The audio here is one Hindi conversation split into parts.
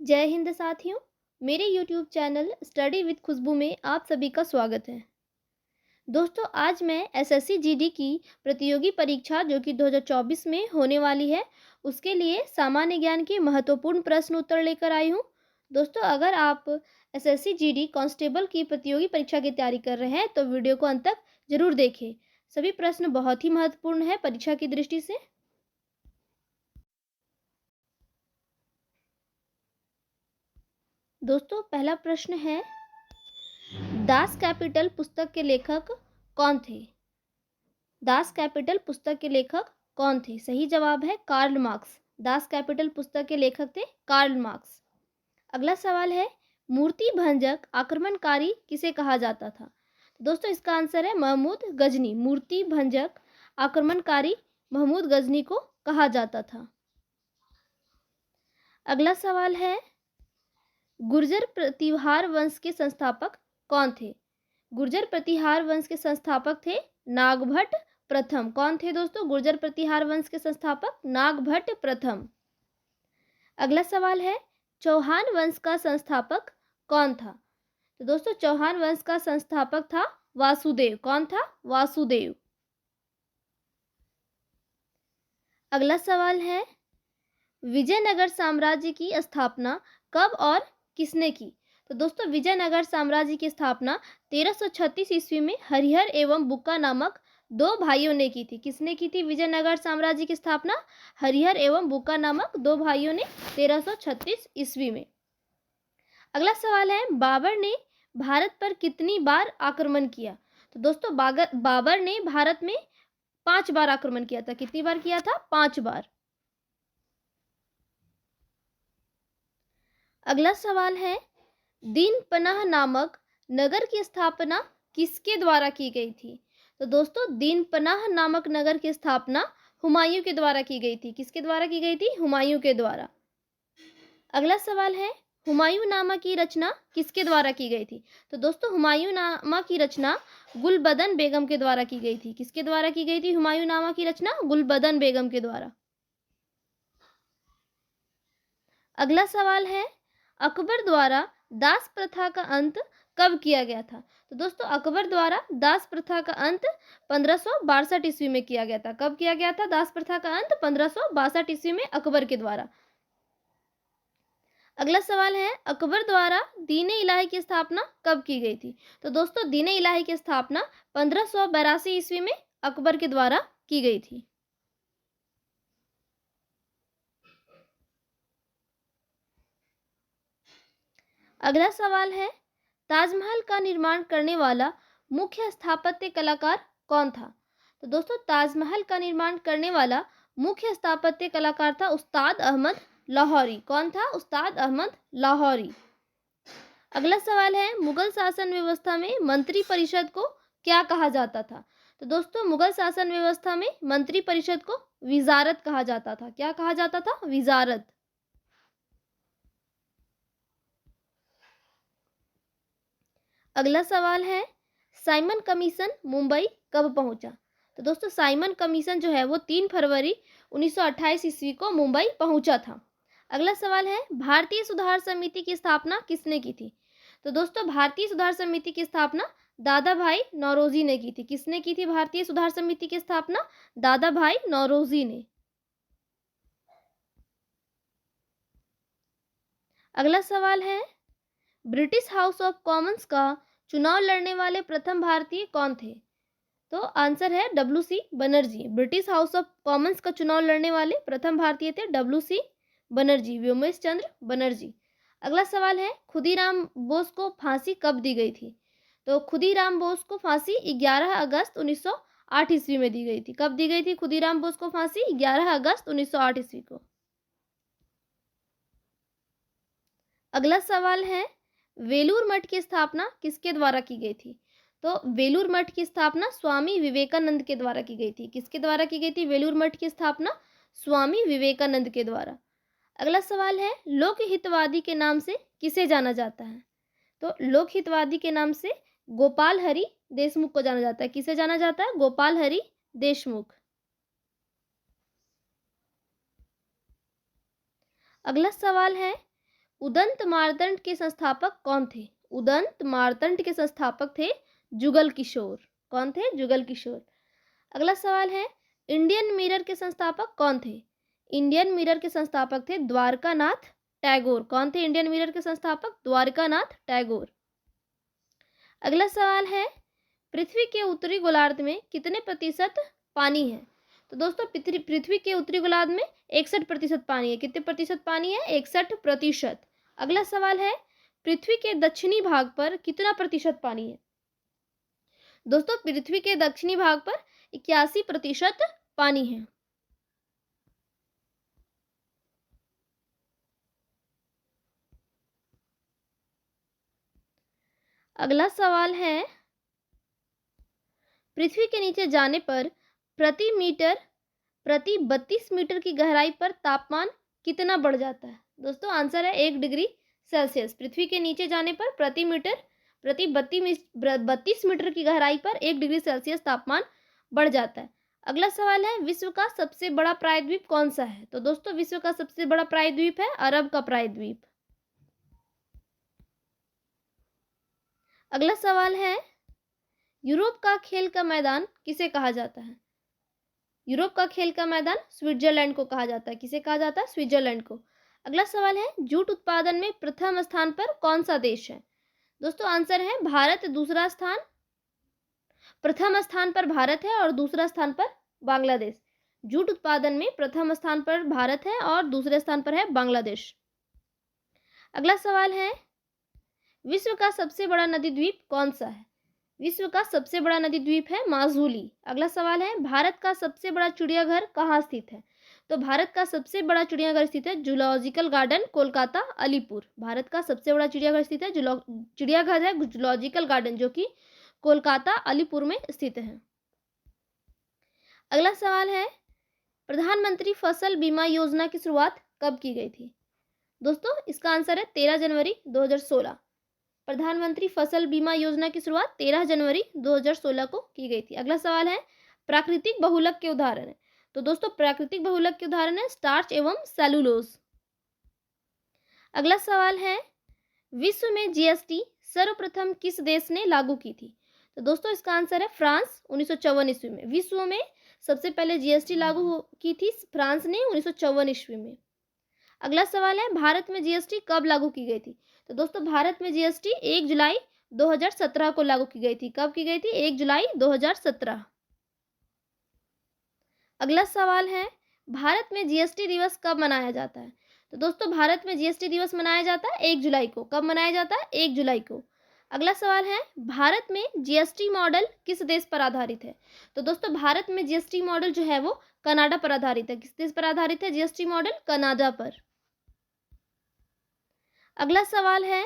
जय हिंद साथियों। मेरे YouTube चैनल स्टडी विद खुशबू में आप सभी का स्वागत है। दोस्तों, आज मैं एसएससी जीडी की प्रतियोगी परीक्षा जो कि 2024 में होने वाली है, उसके लिए सामान्य ज्ञान के महत्वपूर्ण प्रश्न उत्तर लेकर आई हूँ। दोस्तों, अगर आप एसएससी जीडी कांस्टेबल की प्रतियोगी परीक्षा की तैयारी कर रहे हैं तो वीडियो को अंत तक जरूर देखें। सभी प्रश्न बहुत ही महत्वपूर्ण है परीक्षा की दृष्टि से। दोस्तों, पहला प्रश्न है, दास कैपिटल पुस्तक के लेखक कौन थे? दास कैपिटल पुस्तक के लेखक कौन थे? सही जवाब है कार्ल मार्क्स। दास कैपिटल पुस्तक के लेखक थे कार्ल मार्क्स। अगला सवाल है, मूर्ति भंजक आक्रमणकारी किसे कहा जाता था? तो दोस्तों, इसका आंसर है महमूद गजनी। मूर्ति भंजक आक्रमणकारी महमूद गजनी को कहा जाता था। अगला सवाल है, गुर्जर प्रतिहार वंश के संस्थापक कौन थे? गुर्जर प्रतिहार वंश के संस्थापक थे नागभट्ट प्रथम। कौन थे दोस्तों गुर्जर प्रतिहार वंश के संस्थापक? नागभट्ट प्रथम। अगला सवाल है, चौहान वंश का संस्थापक कौन था? तो दोस्तों, चौहान वंश का संस्थापक था वासुदेव। कौन था? वासुदेव। अगला सवाल है, विजयनगर साम्राज्य की स्थापना कब और किसने की? तो दोस्तों, विजयनगर साम्राज्य की स्थापना 1336 ईस्वी में हरिहर एवं बुक्का नामक दो भाइयों ने की थी। किसने की थी विजयनगर साम्राज्य की स्थापना? हरिहर एवं बुक्का नामक दो भाइयों ने 1336 ईस्वी में। अगला सवाल है, बाबर ने भारत पर कितनी बार आक्रमण किया? तो दोस्तों, बाबर ने भारत में 5 बार आक्रमण किया था। कितनी बार किया था? 5 बार। अगला सवाल है, दीन पनाह नामक नगर की स्थापना किसके द्वारा की गई थी? तो दोस्तों, दीन पनाह नामक नगर की स्थापना हुमायूं के द्वारा की गई थी। किसके द्वारा की गई थी? हुमायूं के द्वारा। अगला सवाल है, हुमायूं नामा की रचना किसके द्वारा की गई थी? तो दोस्तों, हुमायूं नामा की रचना गुलबदन बेगम के द्वारा की गई थी। किसके द्वारा की गई थी हुमायूं नामा की रचना? गुलबदन बेगम के द्वारा। अगला सवाल है, अकबर द्वारा दास प्रथा का अंत कब किया गया था? तो दोस्तों, अकबर द्वारा दास प्रथा का अंत 1562 ईस्वी में किया गया था। कब किया गया था दास प्रथा का अंत? 1562 ईस्वी में अकबर के द्वारा। अगला सवाल है, अकबर द्वारा दीन-ए इलाही की स्थापना कब की गई थी? तो दोस्तों, दीन-ए इलाही की स्थापना 1582 ईस्वी में अकबर के द्वारा की गई थी। अगला सवाल है, ताजमहल का निर्माण करने वाला मुख्य स्थापत्य कलाकार कौन था? तो दोस्तों, ताजमहल का निर्माण करने वाला मुख्य स्थापत्य कलाकार था उस्ताद अहमद लाहौरी। कौन था? उस्ताद अहमद लाहौरी। अगला सवाल है, मुगल शासन व्यवस्था में मंत्री परिषद को क्या कहा जाता था? तो दोस्तों, मुगल शासन व्यवस्था में मंत्री परिषद को विजारत कहा जाता था। क्या कहा जाता था? विजारत। अगला सवाल है, साइमन कमीशन मुंबई कब पहुंचा? तो दोस्तों, साइमन कमीशन जो है वो 3 फरवरी 1928 ईस्वी को मुंबई पहुंचा था। अगला सवाल है, भारतीय सुधार समिति की स्थापना किसने की थी? तो दोस्तों, भारतीय सुधार समिति की स्थापना दादा भाई नौरोजी ने की थी। किसने की थी भारतीय सुधार समिति की स्थापना? दादा भाई नौरोजी ने। अगला सवाल है, ब्रिटिश हाउस ऑफ कॉमन्स का चुनाव लड़ने वाले प्रथम भारतीय कौन थे? तो आंसर है WC Banerjee. British house of Commons का चुनाव लड़ने वाले प्रथम भारतीय थे WC बनर्जी, व्योमेश चंद्र बनर्जी। अगला सवाल है, खुदीराम बोस को फांसी कब दी गई थी? तो खुदीराम बोस को फांसी 11 अगस्त 1908 ईस्वी में दी गई थी। कब दी गई थी खुदीराम बोस को फांसी? 11 अगस्त 1908 ईस्वी को। अगला सवाल है, वेलूर मठ की स्थापना किसके द्वारा की गई थी? तो वेलूर मठ की स्थापना स्वामी विवेकानंद के द्वारा की गई थी। किसके द्वारा की गई थी वेलूर मठ की स्थापना? स्वामी विवेकानंद के द्वारा। अगला सवाल है, लोकहितवादी के नाम से किसे जाना जाता है? तो लोकहितवादी के नाम से गोपाल हरि देशमुख को जाना जाता है। किसे जाना जाता है? गोपाल हरि देशमुख। अगला सवाल है, उदंत मार्तंड के संस्थापक कौन थे? उदंत मार्तंड के संस्थापक थे जुगल किशोर। कौन थे? जुगल किशोर। अगला सवाल है, इंडियन मिरर के संस्थापक कौन थे? इंडियन मिरर के संस्थापक थे द्वारकानाथ टैगोर। कौन थे इंडियन मिरर के संस्थापक? द्वारकानाथ टैगोर। अगला सवाल है, पृथ्वी के उत्तरी गोलार्ध में कितने प्रतिशत पानी है? तो दोस्तों पृथ्वी के उत्तरी गोलार्ध में 61% पानी है। कितने प्रतिशत पानी है? 61%। अगला सवाल है, पृथ्वी के दक्षिणी भाग पर कितना प्रतिशत पानी है? दोस्तों पृथ्वी के दक्षिणी भाग पर 81% पानी है। अगला सवाल है, पृथ्वी के नीचे जाने पर प्रति 32 मीटर की गहराई पर तापमान कितना बढ़ जाता है? दोस्तों आंसर है 1 डिग्री सेल्सियस। पृथ्वी के नीचे जाने पर प्रति 32 मीटर की गहराई पर 1 डिग्री सेल्सियस तापमान बढ़ जाता है। अगला सवाल है, विश्व का सबसे बड़ा प्रायद्वीप कौन सा है? तो दोस्तों विश्व का सबसे बड़ा प्रायद्वीप है अरब का प्रायद्वीप। अगला सवाल है, यूरोप का खेल का मैदान किसे कहा जाता है? यूरोप का खेल का मैदान स्विट्जरलैंड को कहा जाता है। किसे कहा जाता है? स्विट्जरलैंड को। अगला सवाल है, जूट उत्पादन में प्रथम स्थान पर कौन सा देश है? दोस्तों आंसर है भारत। प्रथम स्थान पर भारत है और दूसरा स्थान पर बांग्लादेश। जूट उत्पादन में प्रथम स्थान पर भारत है और दूसरे स्थान पर है बांग्लादेश। अगला सवाल है, विश्व का सबसे बड़ा नदी द्वीप कौन सा है? विश्व का सबसे बड़ा नदी द्वीप है माजुली। अगला सवाल है, भारत का सबसे बड़ा चिड़ियाघर कहाँ स्थित है? तो भारत का सबसे बड़ा चिड़ियाघर स्थित है जूलॉजिकल गार्डन कोलकाता अलीपुर। भारत का सबसे बड़ा चिड़ियाघर स्थित है चिड़ियाघर है जूलॉजिकल गार्डन, जो कि कोलकाता अलीपुर में स्थित है। अगला सवाल है, प्रधानमंत्री फसल बीमा योजना की शुरुआत कब की गई थी? दोस्तों इसका आंसर है 13 जनवरी 2016। प्रधानमंत्री फसल बीमा योजना की शुरुआत 13 जनवरी 2016 को की गई थी। अगला सवाल है, प्राकृतिक बहुलक के उदाहरण है। तो दोस्तों प्राकृतिक बहुलक के उदाहरण है स्टार्च एवं सेलुलोज। अगला सवाल है, विश्व में जीएसटी सर्वप्रथम किस देश ने लागू की थी? तो दोस्तों इसका आंसर है फ्रांस 1954 ईस्वी में। विश्व में सबसे पहले जीएसटी लागू की थी फ्रांस ने 1954 ईस्वी में। अगला सवाल है, भारत में जीएसटी कब लागू की गई थी? तो दोस्तों भारत में जीएसटी 1 जुलाई 2017 को लागू की गई थी। कब की गई थी? 1 जुलाई 2017। अगला सवाल है, भारत में जीएसटी दिवस कब मनाया जाता है? तो दोस्तों भारत में जीएसटी दिवस मनाया जाता है 1 जुलाई को। कब मनाया जाता है? 1 जुलाई को। अगला सवाल है, भारत में जीएसटी मॉडल किस देश पर आधारित है? तो दोस्तों भारत में जीएसटी मॉडल जो है वो कनाडा पर आधारित है। किस देश पर आधारित है जीएसटी मॉडल? कनाडा पर। अगला सवाल है,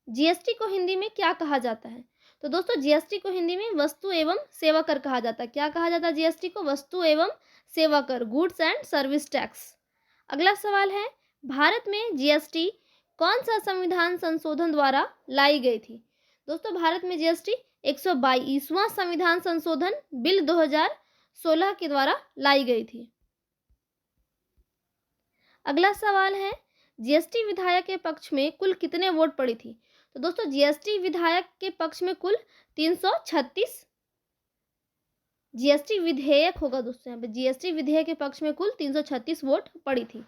जीएसटी को हिंदी में क्या कहा जाता है? तो दोस्तों जीएसटी को हिंदी में वस्तु एवं सेवा कर कहा जाता है। क्या कहा जाता है जीएसटी को? वस्तु एवं सेवा कर, गुड्स एंड सर्विस टैक्स। अगला सवाल है, भारत में जीएसटी कौन सा संविधान संशोधन द्वारा लाई गई थी? दोस्तों भारत में जीएसटी 122वां संविधान संशोधन बिल 2016 के द्वारा लाई गई थी। अगला सवाल है, जीएसटी विधायक के पक्ष में कुल कितने वोट पड़ी थी? तो दोस्तों जीएसटी विधायक के पक्ष में कुल 336 जीएसटी विधेयक होगा दोस्तों, यहाँ पे जीएसटी विधेयक के पक्ष में कुल 336 वोट पड़ी थी।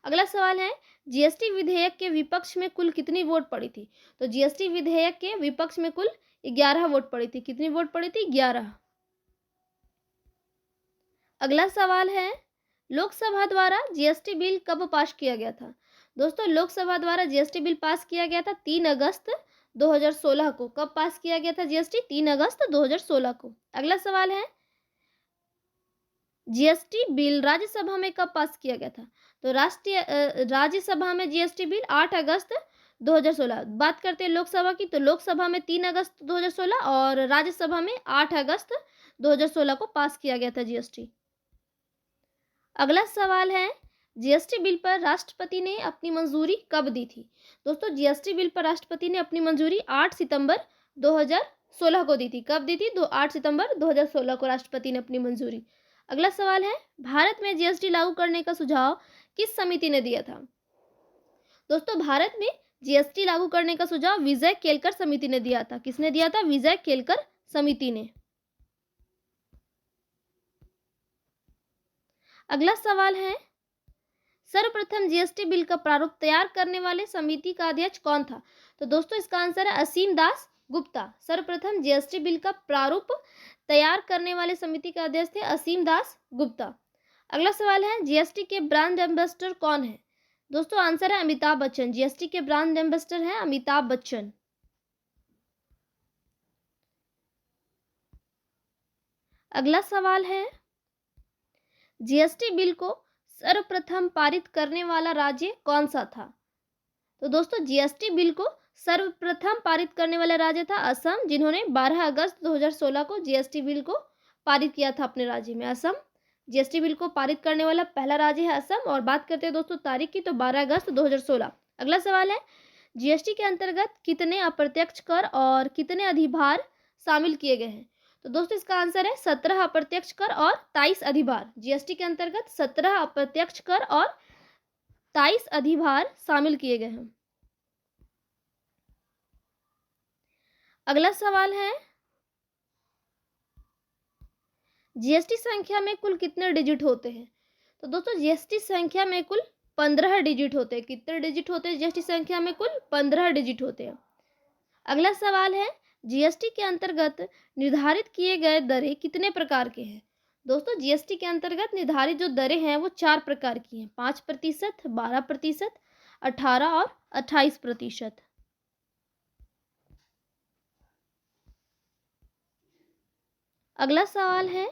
अगला सवाल है, जीएसटी विधेयक के विपक्ष में कुल कितनी वोट पड़ी थी? तो जीएसटी विधेयक के विपक्ष में कुल 11 वोट पड़ी थी। कितनी वोट पड़ी थी? 11। अगला सवाल है, लोकसभा द्वारा जीएसटी बिल कब पास किया गया था? दोस्तों लोकसभा द्वारा जीएसटी बिल पास किया गया था 3 अगस्त 2016 को। कब पास किया गया था जीएसटी? 3 अगस्त 2016 को। अगला सवाल है, जीएसटी बिल राज्यसभा में कब पास किया गया था? तो राज्यसभा में जीएसटी बिल 8 अगस्त 2016। बात करते हैं लोकसभा की, तो लोकसभा में 3 अगस्त 2016 और राज्यसभा में 8 अगस्त 2016 को पास किया गया था जीएसटी। अगला सवाल है, जीएसटी बिल पर राष्ट्रपति ने अपनी मंजूरी कब दी थी? दोस्तों जीएसटी बिल पर राष्ट्रपति ने अपनी मंजूरी 8 सितंबर 2016 को दी थी। कब दी थी? 8 सितंबर 2016 को राष्ट्रपति ने अपनी मंजूरी। अगला सवाल है, भारत में जीएसटी लागू करने का सुझाव किस समिति ने दिया था? दोस्तों भारत में जीएसटी लागू करने का सुझाव विजय केलकर समिति ने दिया था। किसने दिया था? विजय केलकर समिति ने। अगला सवाल है, सर्वप्रथम जीएसटी बिल का प्रारूप तैयार करने वाले समिति का अध्यक्ष कौन था? तो दोस्तों इसका आंसर है असीम दास गुप्ता। सर्वप्रथम जीएसटी बिल का प्रारूप तैयार करने वाले समिति का अध्यक्ष थे असीम दास गुप्ता। अगला सवाल है, जीएसटी के ब्रांड एम्बेसडर कौन है? दोस्तों आंसर है अमिताभ बच्चन। जीएसटी के ब्रांड एम्बेसडर है अमिताभ बच्चन। अगला सवाल है, जीएसटी बिल को सर्वप्रथम पारित करने वाला राज्य कौन सा था? तो दोस्तों जीएसटी बिल को सर्वप्रथम पारित करने वाला राज्य था असम, जिन्होंने 12 अगस्त 2016 को जीएसटी बिल को पारित किया था अपने राज्य में। असम जीएसटी बिल को पारित करने वाला पहला राज्य है असम। और बात करते हैं दोस्तों तारीख की, तो 12 अगस्त 2016। अगला सवाल है, जीएसटी के अंतर्गत कितने अप्रत्यक्ष कर और कितने अधिभार शामिल किए गए हैं? तो दोस्तों इसका आंसर है 17 अप्रत्यक्ष कर और 23 अधिभार। जीएसटी के अंतर्गत 17 अप्रत्यक्ष कर और 23 अधिभार शामिल किए गए हैं। अगला सवाल है, जीएसटी संख्या में कुल कितने डिजिट होते हैं? तो दोस्तों जीएसटी संख्या में कुल 15 डिजिट होते हैं। कितने डिजिट होते हैं जीएसटी संख्या में? कुल 15 डिजिट होते हैं। अगला सवाल है, जीएसटी के अंतर्गत निर्धारित किए गए दरें कितने प्रकार के हैं? दोस्तों जीएसटी के अंतर्गत निर्धारित जो दरें हैं वो 4 प्रकार की हैं, 5%, 12%, 18 और 28%। अगला सवाल है,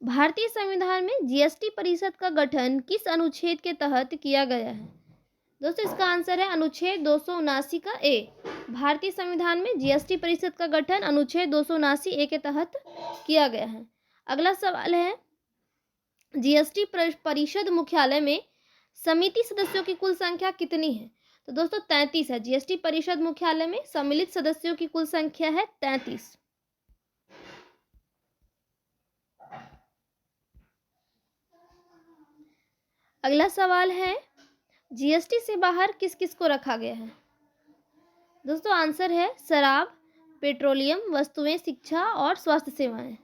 भारतीय संविधान में जीएसटी परिषद का गठन किस अनुच्छेद के तहत किया गया है? दोस्तों इसका आंसर है अनुच्छेद 279 का ए। भारतीय संविधान में जीएसटी परिषद का गठन अनुच्छेद 279 ए के तहत किया गया है। अगला सवाल है, जीएसटी परिषद मुख्यालय में समिति सदस्यों की कुल संख्या कितनी है? तो दोस्तों 33 है। जीएसटी परिषद मुख्यालय में सम्मिलित सदस्यों की कुल संख्या है 33। अगला सवाल है, जीएसटी से बाहर किस किस को रखा गया है? दोस्तों आंसर है शराब, पेट्रोलियम वस्तुएं, शिक्षा और स्वास्थ्य सेवाएं।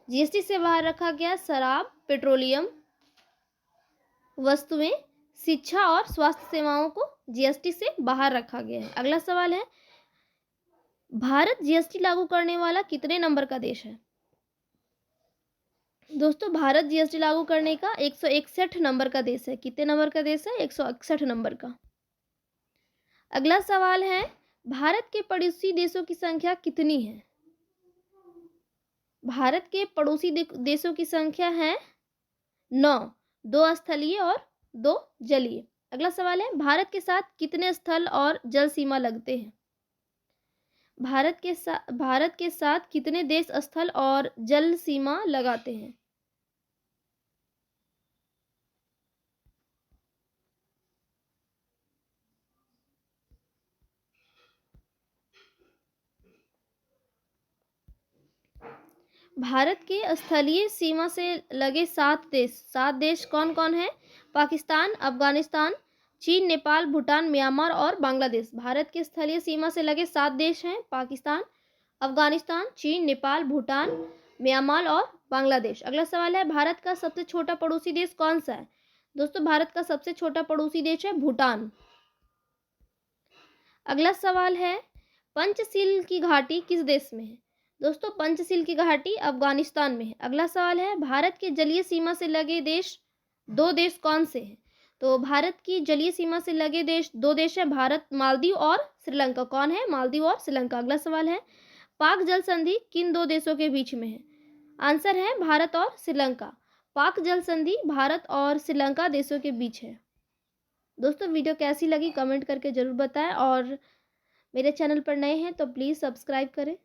जीएसटी से बाहर रखा गया शराब, पेट्रोलियम वस्तुएं, शिक्षा और स्वास्थ्य सेवाओं को जीएसटी से बाहर रखा गया है। अगला सवाल है, भारत जीएसटी लागू करने वाला कितने नंबर का देश है? दोस्तों भारत जीएसटी लागू करने का 161 नंबर का देश है। कितने नंबर का देश है? 161 नंबर का। अगला सवाल है, भारत के पड़ोसी देशों की संख्या कितनी है? भारत के पड़ोसी देशों की संख्या है 9, 2 स्थलीय और 2 जलीय। अगला सवाल है, भारत के साथ कितने स्थल और जल सीमा लगते हैं? भारत के साथ कितने देश स्थल और जल सीमा लगाते हैं? भारत के स्थलीय सीमा से लगे 7 देश कौन कौन है? पाकिस्तान, अफगानिस्तान, चीन, नेपाल, भूटान, म्यांमार और बांग्लादेश। भारत के स्थलीय सीमा से लगे 7 देश हैं, पाकिस्तान, अफगानिस्तान, चीन, नेपाल, भूटान, म्यांमार और बांग्लादेश। अगला सवाल है, भारत का सबसे छोटा पड़ोसी देश कौन सा है? दोस्तों भारत का सबसे छोटा पड़ोसी देश है भूटान। अगला सवाल है, पंचशील की घाटी किस देश में है? दोस्तों पंचशील की घाटी अफगानिस्तान में है। अगला सवाल है, भारत के जलीय सीमा से लगे देश 2 देश कौन से हैं? तो भारत की जलीय सीमा से लगे देश 2 देश हैं, भारत, मालदीव और श्रीलंका। कौन है? मालदीव और श्रीलंका। अगला सवाल है, पाक जल संधि किन 2 देशों के बीच में है? आंसर है भारत और श्रीलंका। पाक जल संधि भारत और श्रीलंका देशों के बीच है। दोस्तों वीडियो कैसी लगी कमेंट करके ज़रूर बताएं, और मेरे चैनल पर नए हैं तो प्लीज़ सब्सक्राइब करें।